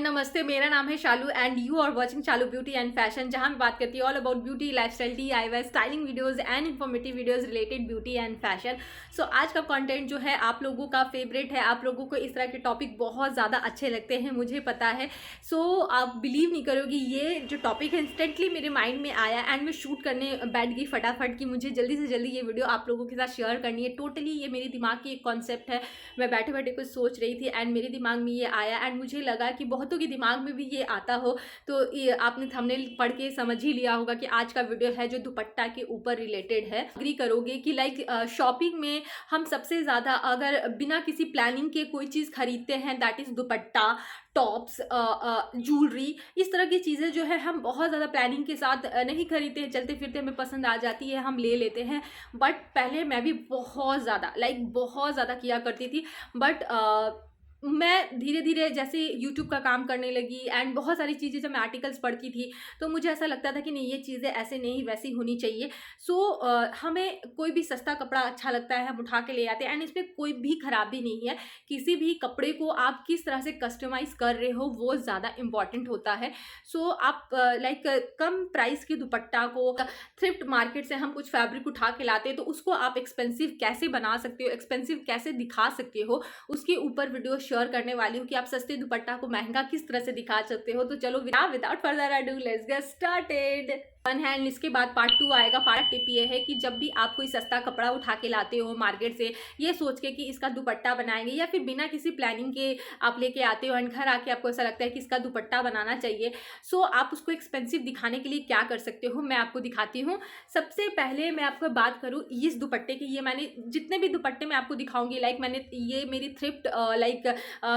नमस्ते, मेरा नाम है Shalu and you are watching Shalu beauty and fashion, जहां मैं बात करती हूँ all about beauty, lifestyle, DIY, styling videos and informative videos related beauty and fashion. So आज का कंटेंट जो है आप लोगों का फेवरेट है, आप लोगों को इस तरह के टॉपिक बहुत ज़्यादा अच्छे लगते हैं, मुझे पता है। सो आप बिलीव नहीं करोगी, ये जो टॉपिक है इंस्टेंटली मेरे माइंड में आया एंड मैं शूट करने बैठ गई फटाफट कि मुझे जल्दी से जल्दी ये वीडियो आप लोगों के साथ शेयर करनी है। टोटली ये मेरे दिमाग की एक कॉन्सेप्ट है, मैं बैठे बैठे कुछ सोच रही थी एंड मेरे दिमाग में ये आया एंड मुझे लगा कि बहुतों के दिमाग में भी ये आता हो, तो ये आपने थंबनेल पढ़ के समझ ही लिया होगा कि आज का वीडियो है जो दुपट्टा के ऊपर रिलेटेड है। एग्री करोगे कि लाइक शॉपिंग में हम सबसे ज़्यादा अगर बिना किसी प्लानिंग के कोई चीज़ खरीदते हैं, that is dupatta, tops, jewellery, इस तरह की चीज़ें जो है हम बहुत ज़्यादा प्लानिंग के साथ नहीं खरीदते हैं, चलते फिरते हमें पसंद आ जाती है, हम ले लेते हैं। बट पहले मैं भी बहुत ज़्यादा बहुत ज़्यादा किया करती थी, बट मैं धीरे धीरे जैसे यूट्यूब का काम करने लगी एंड बहुत सारी चीज़ें जब मैं आर्टिकल्स पढ़ती थी तो मुझे ऐसा लगता था कि नहीं, ये चीज़ें ऐसे नहीं वैसी होनी चाहिए। सो हमें कोई भी सस्ता कपड़ा अच्छा लगता है, हम उठा के ले आते हैं एंड इसमें कोई भी खराबी नहीं है। किसी भी कपड़े को आप किस तरह से कस्टमाइज़ कर रहे हो वो ज़्यादा इम्पॉर्टेंट होता है। सो आप लाइक कम प्राइस के दुपट्टा को थ्रिफ्ट मार्केट से हम कुछ फैब्रिक उठा के लाते हैं तो उसको आप एक्सपेंसिव कैसे बना सकते हो, एक्सपेंसिव कैसे दिखा सकते हो, उसके ऊपर वीडियो शेयर करने वाली हूँ कि आप सस्ते दुपट्टा को महंगा किस तरह से दिखा सकते हो। तो चलो without further ado let's get started. One hand इसके बाद पार्ट 2 आएगा। पार्ट टिप ये है कि जब भी आप कोई सस्ता कपड़ा उठा के लाते हो मार्केट से, ये सोच के कि इसका दुपट्टा बनाएंगे, या फिर बिना किसी प्लानिंग के आप लेके आते हो एंड घर आके आपको ऐसा लगता है कि इसका दुपट्टा बनाना चाहिए, सो आप उसको एक्सपेंसिव दिखाने के लिए क्या कर सकते हो, मैं आपको दिखाती हूँ। सबसे पहले मैं आपको बात करूँ इस दुपट्टे की, ये मैंने जितने भी दुपट्टे मैं आपको दिखाऊंगी, लाइक मैंने ये मेरी थ्रिफ्ट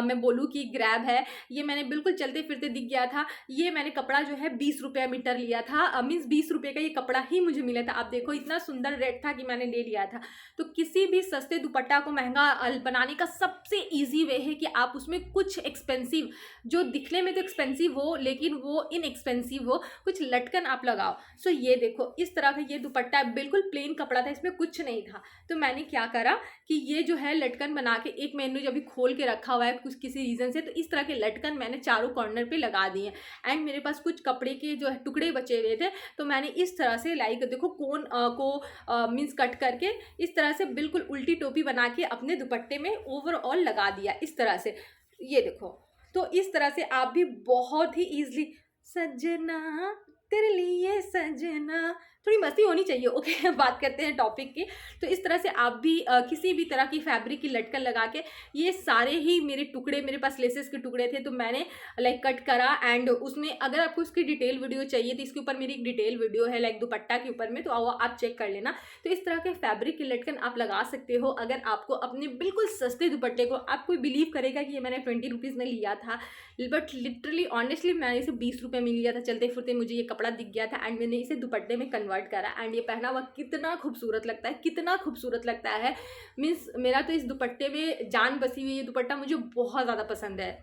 मैं बोलूँ कि ग्रैब है, ये मैंने बिल्कुल चलते फिरते दिख गया था। ये मैंने कपड़ा जो है 20 रुपये मीटर लिया था, मीन्स 20 रुपये का ये कपड़ा ही मुझे मिला था। आप देखो इतना सुंदर रेट था कि मैंने ले लिया था। तो किसी भी सस्ते दुपट्टा को महंगा बनाने का सबसे इजी वे है कि आप उसमें कुछ एक्सपेंसिव, जो दिखने में तो एक्सपेंसिव हो लेकिन वो इनएक्सपेंसिव हो, कुछ लटकन आप लगाओ। सो ये देखो इस तरह का ये दुपट्टा बिल्कुल प्लेन कपड़ा था, इसमें कुछ नहीं था। तो मैंने क्या करा कि ये जो है लटकन बना के, एक मैंने जब भी खोल के रखा हुआ है कुछ किसी रीज़न से, तो इस तरह के लटकन मैंने चारों कॉर्नर पे लगा दिए एंड मेरे पास कुछ कपड़े के जो है टुकड़े बचे हुए थे, तो मैंने इस तरह से लाइक देखो कोन को मीन्स कट करके इस तरह से बिल्कुल उल्टी टोपी बना के अपने दुपट्टे में ओवरऑल लगा दिया इस तरह से। ये देखो, तो इस तरह से आप भी बहुत ही ईजिली, सजना तेरे लिए सजना, थोड़ी मस्ती होनी चाहिए, ओके। बात करते हैं टॉपिक की। तो इस तरह से आप भी किसी भी तरह की फैब्रिक की लटकन लगा के, ये सारे ही मेरे टुकड़े, मेरे पास लेसेस के टुकड़े थे तो मैंने लाइक कट करा एंड उसमें अगर आपको उसकी डिटेल वीडियो चाहिए तो इसके ऊपर मेरी एक डिटेल वीडियो है लाइक दुपट्टा के ऊपर में, तो आप चेक कर लेना। तो इस तरह के फैब्रिक की लटकन आप लगा सकते हो अगर आपको अपने बिल्कुल सस्ते दुपट्टे को, आप कोई बिलीव करेगा कि ये मैंने 20 रुपीज़ में लिया था, बट लिटरली ऑनेस्टली मैंने इसे 20 रुपये में लिया था। चलते फिरते मुझे ये कपड़ा दिख गया था एंड मैंने इसे दुपट्टे में कन्वर्ट करा एंड ये पहना हुआ कितना खूबसूरत लगता है, कितना खूबसूरत लगता है। मीन्स मेरा तो इस दुपट्टे में जान बसी हुई, ये दुपट्टा मुझे बहुत ज़्यादा पसंद है।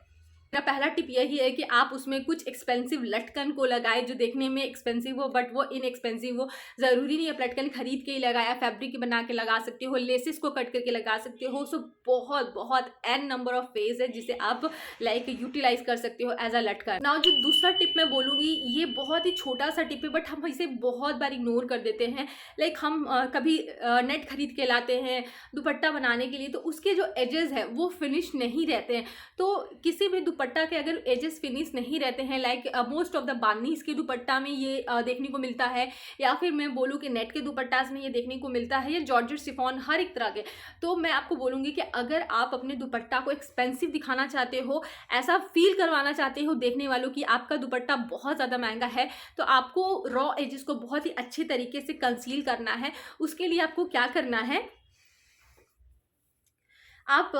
मेरा पहला टिप यही है कि आप उसमें कुछ एक्सपेंसिव लटकन को लगाए जो देखने में एक्सपेंसिव हो बट वो इनएक्सपेंसिव हो। ज़रूरी नहीं है लटकन खरीद के ही लगाया, फैब्रिक की बना के लगा सकते हो, लेसेस को कट करके लगा सकते हो। सो बहुत बहुत एन नंबर ऑफ वेज है जिसे आप लाइक यूटिलाइज कर सकते हो एज अ लटकन। नाउ जो दूसरा टिप मैं बोलूँगी, ये बहुत ही छोटा सा टिप है बट हम इसे बहुत बार इग्नोर कर देते हैं। लाइक हम कभी नेट खरीद के लाते हैं दुपट्टा बनाने के लिए, तो उसके जो एजेस है वो फिनिश नहीं रहते हैं। तो किसी भी दुपट्टा के अगर एजेस फिनिश नहीं रहते हैं, लाइक मोस्ट ऑफ द बानीस के दुपट्टा में ये देखने को मिलता है, या फिर मैं बोलूँ कि नेट के दुपट्टास में ये देखने को मिलता है, या जॉर्जेट शिफॉन, हर एक तरह के। तो मैं आपको बोलूँगी कि अगर आप अपने दुपट्टा को एक्सपेंसिव दिखाना चाहते हो, ऐसा फील करवाना चाहते हो देखने वालों की आपका दुपट्टा बहुत ज़्यादा महंगा है, तो आपको रॉ एजेस को बहुत ही अच्छे तरीके से कंसील करना है। उसके लिए आपको क्या करना है, आप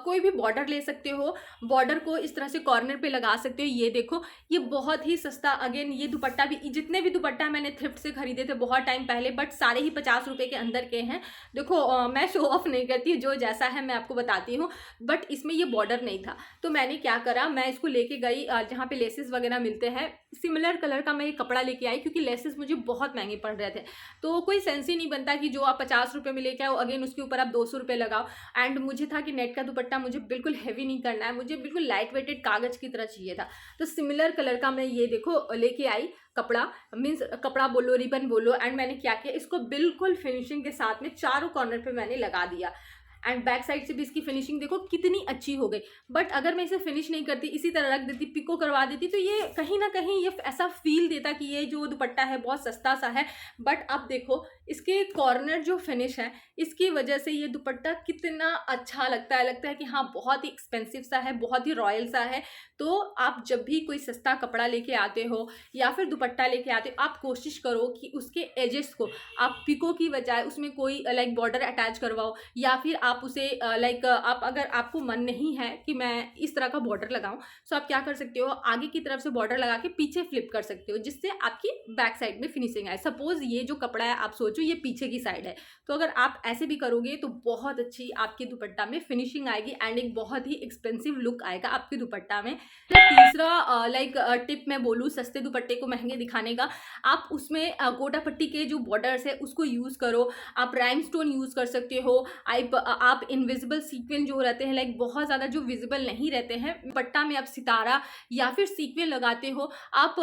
कोई भी बॉर्डर ले सकते हो, बॉर्डर को इस तरह से कॉर्नर पे लगा सकते हो। ये देखो, ये बहुत ही सस्ता, अगेन ये दुपट्टा भी, जितने भी दुपट्टा मैंने थ्रिफ्ट से खरीदे थे बहुत टाइम पहले, बट सारे ही 50 रुपये के अंदर के हैं। देखो मैं शो ऑफ नहीं करती, जो जैसा है मैं आपको बताती हूँ, बट इसमें ये बॉर्डर नहीं था। तो मैंने क्या करा, मैं इसको लेके गई जहाँ पे लेसेस वगैरह मिलते हैं, सिमिलर कलर का मैं ये कपड़ा लेके आई क्योंकि लेसेस मुझे बहुत महंगे पड़ रहे थे। तो कोई सेंस ही नहीं बनता कि जो आप 50 रुपये में लेके आओ अगेन उसके ऊपर आप 200 रुपये लगाओ। एंड मुझे था था कि नेट का दुपट्टा मुझे बिल्कुल हैवी नहीं करना है, मुझे बिल्कुल लाइट वेटेड कागज की तरह चाहिए था। तो सिमिलर कलर का मैं ये देखो लेके आई कपड़ा, मीन्स कपड़ा बोलो, रिबन बोलो, एंड मैंने क्या किया, इसको बिल्कुल फिनिशिंग के साथ में चारों कॉर्नर पे मैंने लगा दिया। एंड बैक साइड से भी इसकी फिनिशिंग देखो कितनी अच्छी हो गई। बट अगर मैं इसे फिनिश नहीं करती, इसी तरह रख देती, पिको करवा देती, तो ये कहीं ना कहीं ये ऐसा फील देता कि ये जो दुपट्टा है बहुत सस्ता सा है। बट अब देखो इसके कॉर्नर जो फिनिश है, इसकी वजह से ये दुपट्टा कितना अच्छा लगता है कि हाँ बहुत ही एक्सपेंसिव सा है, बहुत ही रॉयल सा है। तो आप जब भी कोई सस्ता कपड़ा लेके आते हो या फिर दुपट्टा लेके आते हो, आप कोशिश करो कि उसके एजेस को आप पिको की बजाय उसमें कोई लाइक बॉर्डर अटैच करवाओ, या फिर आप उसे लाइक आप अगर आपको मन नहीं है कि मैं इस तरह का बॉर्डर लगाऊं, तो आप क्या कर सकते हो, आगे की तरफ से बॉर्डर लगा के पीछे फ्लिप कर सकते हो, जिससे आपकी बैक साइड में फिनिशिंग आए। सपोज ये जो कपड़ा है आप सोचो ये पीछे की साइड है, तो अगर आप ऐसे भी करोगे तो बहुत अच्छी आपके दुपट्टा में फिनिशिंग आएगी एंड एक बहुत ही एक्सपेंसिव लुक आएगा आपके दुपट्टा में। तीसरा लाइक टिप मैं बोलूँ सस्ते दुपट्टे को महंगे दिखाने का, आप उसमें गोटा पट्टी के जो बॉर्डर्स है उसको यूज़ करो, आप राइमस्टोन यूज़ कर सकते हो, आप इनविजिबल सीक्वेंस जो रहते हैं लाइक बहुत ज़्यादा जो विजिबल नहीं रहते हैं, पट्टा में आप सितारा या फिर सीक्वेंस लगाते हो, आप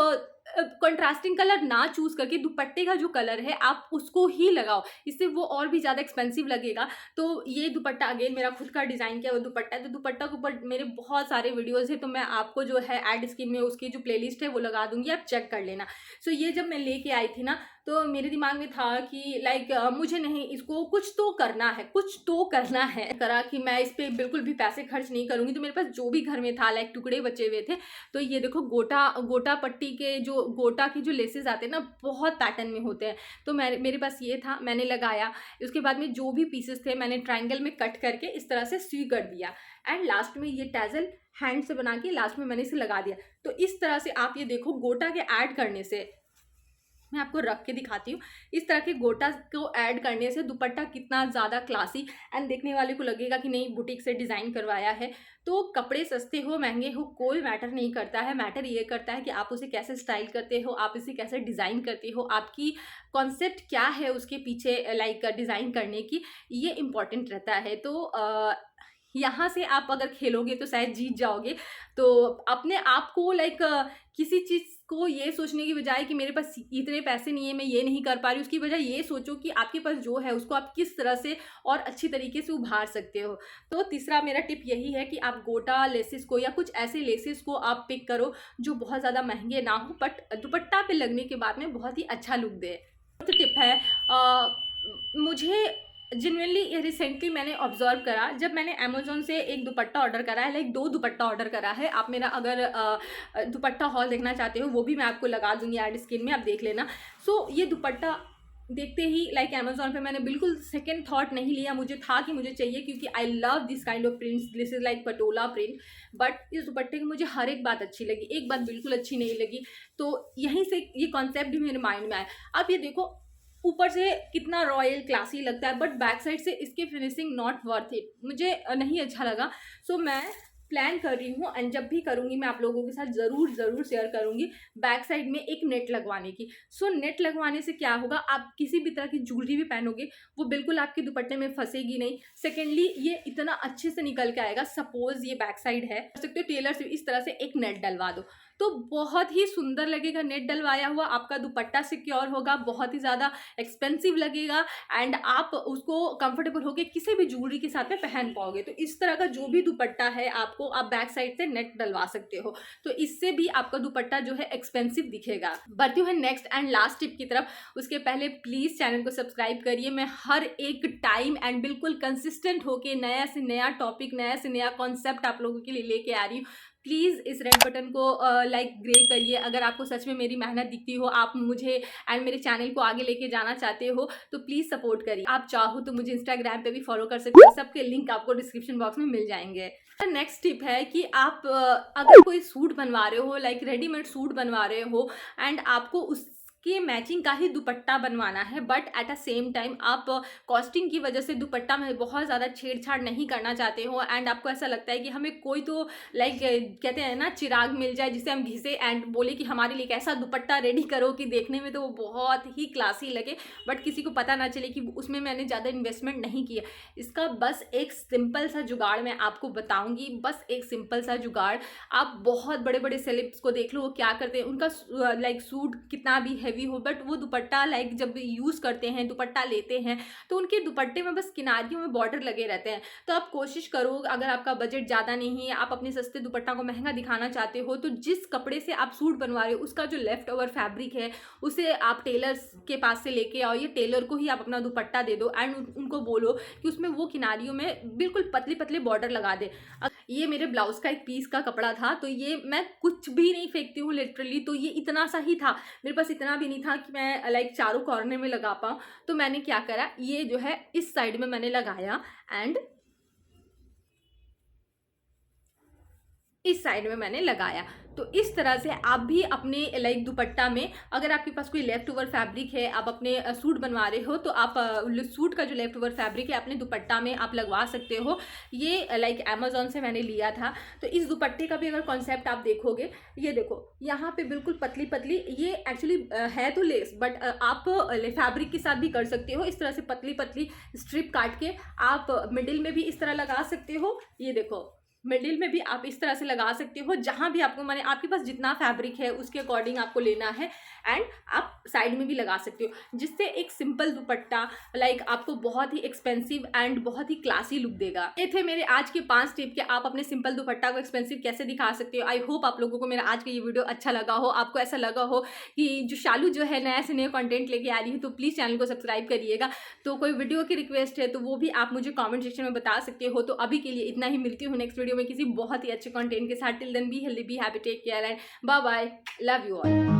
कंट्रास्टिंग कलर ना चूज करके दुपट्टे का जो कलर है आप उसको ही लगाओ, इससे वो और भी ज़्यादा एक्सपेंसिव लगेगा। तो ये दुपट्टा अगेन मेरा खुद का डिज़ाइन किया वो दुपट्टा है, तो दुपट्टा के ऊपर मेरे बहुत सारे वीडियोस है, तो मैं आपको जो है ऐड स्क्रीन में उसकी जो प्लेलिस्ट है वो लगा दूंगी, आप चेक कर लेना। सो ये जब मैं लेके आई थी ना, तो मेरे दिमाग में था कि लाइक मुझे नहीं, इसको कुछ तो करना है, कुछ तो करना है, करा कि मैं इस पर बिल्कुल भी पैसे खर्च नहीं करूँगी। तो मेरे पास जो भी घर में था लाइक टुकड़े बचे हुए थे, तो ये देखो गोटा पट्टी के जो गोटा के जो लेसेस आते हैं ना बहुत पैटर्न में होते हैं, तो मेरे पास ये था, मैंने लगाया। उसके बाद में जो भी पीसेस थे मैंने ट्रायंगल में कट करके इस तरह से सी कर दिया, एंड लास्ट में ये टैजल हैंड से बना के लास्ट में मैंने इसे लगा दिया। तो इस तरह से आप ये देखो गोटा के ऐड करने से, मैं आपको रख के दिखाती हूँ, इस तरह के गोटा को ऐड करने से दुपट्टा कितना ज़्यादा क्लासी एंड देखने वाले को लगेगा कि नहीं बुटीक से डिज़ाइन करवाया है। तो कपड़े सस्ते हो महंगे हो कोई मैटर नहीं करता है, मैटर ये करता है कि आप उसे कैसे स्टाइल करते हो, आप इसे कैसे डिज़ाइन करते हो, आपकी कॉन्सेप्ट क्या है उसके पीछे लाइक डिज़ाइन करने की, ये इम्पॉर्टेंट रहता है। तो यहाँ से आप अगर खेलोगे तो शायद जीत जाओगे। तो अपने आप को लाइक किसी चीज़ को ये सोचने की बजाय कि मेरे पास इतने पैसे नहीं है, मैं ये नहीं कर पा रही, उसकी बजाय ये सोचो कि आपके पास जो है उसको आप किस तरह से और अच्छी तरीके से उभार सकते हो। तो तीसरा मेरा टिप यही है कि आप गोटा लेसेस को या कुछ ऐसे लेसेस को आप पिक करो जो बहुत ज़्यादा महंगे ना हो बट दुपट्टा पे लगने के बाद में बहुत ही अच्छा लुक दे। तो टिप है मुझे जेन्युइनली रिसेंटली मैंने ऑब्जर्व करा, जब मैंने अमेजोन से एक दुपट्टा ऑर्डर करा है, लाइक 2 दुपट्टा ऑर्डर करा है। आप मेरा अगर दुपट्टा हॉल देखना चाहते हो वो भी मैं आपको लगा दूंगी ऐड स्क्रीन में, आप देख लेना। सो ये दुपट्टा देखते ही लाइक अमेजोन पे मैंने बिल्कुल सेकंड थॉट नहीं लिया, मुझे था कि मुझे चाहिए क्योंकि I love this kind of prints, this is like Patola print. But इस दुपट्टे की मुझे हर एक बात अच्छी लगी, एक बात बिल्कुल अच्छी नहीं लगी। तो यहीं से ये कॉन्सेप्ट भी मेरे माइंड में आया। अब ये देखो ऊपर से कितना रॉयल क्लासी लगता है, बट बैक साइड से इसकी फिनिशिंग नॉट वर्थ इट, मुझे नहीं अच्छा लगा। सो मैं प्लान कर रही हूँ एंड जब भी करूँगी मैं आप लोगों के साथ ज़रूर शेयर करूँगी बैक साइड में एक नेट लगवाने की। सो नेट लगवाने से क्या होगा, आप किसी भी तरह की ज्वेलरी भी पहनोगे वो बिल्कुल आपके दुपट्टे में फंसेगी नहीं। सेकेंडली ये इतना अच्छे से निकल के आएगा। सपोज ये बैक साइड है, कर सकते हो टेलर से इस तरह से एक नेट डलवा दो तो बहुत ही सुंदर लगेगा। नेट डलवाया हुआ आपका दुपट्टा सिक्योर होगा, बहुत ही ज़्यादा एक्सपेंसिव लगेगा एंड आप उसको कंफर्टेबल होकर किसी भी ज्वेलरी के साथ में पहन पाओगे। तो इस तरह का जो भी दुपट्टा है आपको आप बैक साइड से नेट डलवा सकते हो, तो इससे भी आपका दुपट्टा जो है एक्सपेंसिव दिखेगा। बढ़ती हूँ नेक्स्ट एंड लास्ट टिप की तरफ, उसके पहले प्लीज़ चैनल को सब्सक्राइब करिए। मैं हर एक टाइम एंड बिल्कुल कंसिस्टेंट होके नया से नया टॉपिक, नया से नया कॉन्सेप्ट आप लोगों के लिए लेके आ रही हूँ। प्लीज़ इस रेड बटन को लाइक ग्रे करिए अगर आपको सच में मेरी मेहनत दिखती हो, आप मुझे एंड मेरे चैनल को आगे लेके जाना चाहते हो तो प्लीज़ सपोर्ट करिए। आप चाहो तो मुझे इंस्टाग्राम पे भी फॉलो कर सकते हो, सबके लिंक आपको डिस्क्रिप्शन बॉक्स में मिल जाएंगे। नेक्स्ट टिप है कि आप अगर कोई सूट बनवा रहे हो, लाइक रेडीमेड सूट बनवा रहे हो एंड आपको कि मैचिंग का ही दुपट्टा बनवाना है, but at a same time आप कॉस्टिंग की वजह से दुपट्टा में बहुत ज़्यादा छेड़छाड़ नहीं करना चाहते हो, एंड आपको ऐसा लगता है कि हमें कोई तो लाइक कहते हैं ना चिराग मिल जाए जिसे हम घिसे एंड बोले कि हमारे लिए एक ऐसा दुपट्टा रेडी करो कि देखने में तो वो बहुत ही क्लासी लगे, बट किसी को पता ना चले कि उसमें मैंने ज़्यादा इन्वेस्टमेंट नहीं किया। इसका बस एक सिंपल सा जुगाड़ मैं आपको बताऊंगी, बस एक सिंपल सा जुगाड़। आप बहुत बड़े बड़े सेलेब्स को देख लो, वो क्या करते हैं, उनका लाइक सूट कितना भी हैवी हो, बट वो दुपट्टा लाइक जब यूज़ करते हैं, दुपट्टा लेते हैं, तो उनके दुपट्टे में बस किनारियों में बॉर्डर लगे रहते हैं। तो आप कोशिश करो, अगर आपका बजट ज़्यादा नहीं है, आप अपने सस्ते दुपट्टा को महंगा दिखाना चाहते हो, तो जिस कपड़े से आप सूट बनवा रहे हो उसका जो लेफ्ट ओवर फैब्रिक है उसे आप टेलर के पास से लेके आओ, ये टेलर को ही आप अपना दुपट्टा दे दो एंड उनको बोलो कि उसमें वो किनारियों में बिल्कुल पतले पतले बॉर्डर लगा दे। ये मेरे ब्लाउज का एक पीस का कपड़ा था, तो ये मैं कुछ भी नहीं फेंकती हूँ लिटरली, तो ये इतना सा ही था, मेरे पास इतना भी नहीं था कि मैं लाइक चारों कॉर्नर में लगा पाऊँ। तो मैंने क्या करा, ये जो है इस साइड में मैंने लगाया एंड इस साइड में मैंने लगाया। तो इस तरह से आप भी अपने लाइक दुपट्टा में, अगर आपके पास कोई लेफ्ट ओवर फैब्रिक है, आप अपने सूट बनवा रहे हो, तो आप सूट का जो लेफ्ट ओवर फैब्रिक है अपने दुपट्टा में आप लगवा सकते हो। ये लाइक अमेजोन से मैंने लिया था। तो इस दुपट्टे का भी अगर कॉन्सेप्ट आप देखोगे, ये देखो यहाँ पे बिल्कुल पतली पतली, ये एक्चुअली है तो लेस, बट आप फैब्रिक के साथ भी कर सकते हो। इस तरह से पतली पतली स्ट्रिप काट के आप मिडिल में भी इस तरह लगा सकते हो। ये देखो मिडिल में भी आप इस तरह से लगा सकते हो, जहाँ भी आपको माने आपके पास जितना फैब्रिक है उसके अकॉर्डिंग आपको लेना है, एंड आप साइड में भी लगा सकते हो, जिससे एक सिंपल दुपट्टा लाइक आपको बहुत ही एक्सपेंसिव एंड बहुत ही क्लासी लुक देगा। ये थे मेरे आज के 5 टिप के आप अपने सिंपल दुपट्टा को एक्सपेंसिव कैसे दिखा सकते हो। आई होप आप लोगों को मेरा आज का ये वीडियो अच्छा लगा हो, आपको ऐसा लगा हो कि जो शालू जो है नया से नया कंटेंट लेके आ रही है, तो प्लीज़ चैनल को सब्सक्राइब करिएगा। तो कोई वीडियो की रिक्वेस्ट है तो वो भी आप मुझे कॉमेंट सेक्शन में बता सकते हो। तो अभी के लिए इतना ही, मिलती हूँ नेक्स्ट वीडियो में किसी बहुत ही अच्छे कंटेंट के साथ। Till then be healthy, be happy, take care and bye bye, love you all.